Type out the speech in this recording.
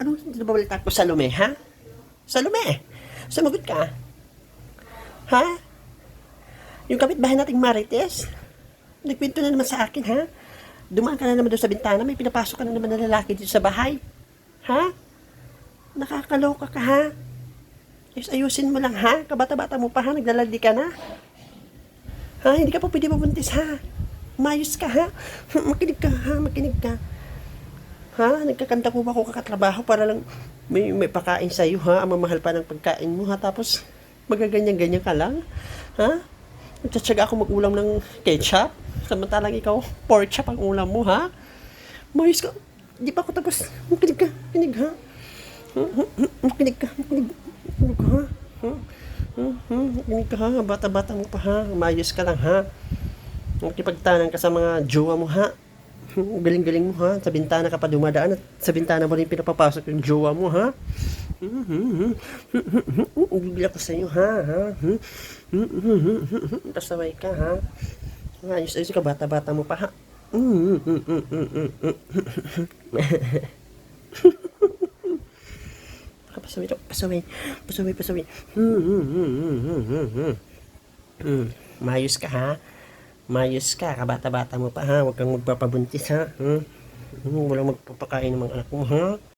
Ano nababalita ko? Salome, ha? Salome, sumagot ka. Ha? Yung kapitbahay nating Marites, nagkwento na naman sa akin, ha? Dumaan ka na naman doon sa bintana, may pinapasok ka na naman na lalaki dito sa bahay. Ha? Nakakaloka ka, ha? Ayusin mo lang, ha? Kabata-bata mo pa, ha? Naglalandi ka na. Ha? Hindi ka pa pwede mabuntis, ha? Umayos ka, ha? Makinig ka, ha? Makinig ka. Ha? Nagkakanta ko ba ako kakatrabaho para lang may pakain sa'yo, ha? Ang mamahal pa ng pagkain mo, ha? Tapos, magaganyan-ganyan ka lang? Ha? Nagtsatsaga ako mag-ulam ng ketchup? Samantalang ikaw, pork chop ang ulam mo, ha? Mayos ka. Di pa ako tapos. Makinig ka. Makinig, ha? Makinig ka. Makinig ka, ha? Makinig ka, ha? Bata-bata mo pa, ha? Mayos ka lang, ha? Makipagtanan ka sa mga jowa mo, ha? Galing-galing mo, ha? Sa bintana ka pa dumadaan at sa bintana mo rin pinapapasok yung jowa mo, ha? Bibila ko sa'yo, ha? Pasaway ka, ha? Ayos ka, bata-bata mo pa, ha? Pasaway, pasaway, pasaway, pasaway. Mayos ka, ha? Mayos ka, kabata-bata mo pa, ha? Huwag kang magpapabuntis, ha? Walang magpapakain ng mga anak mo, ha?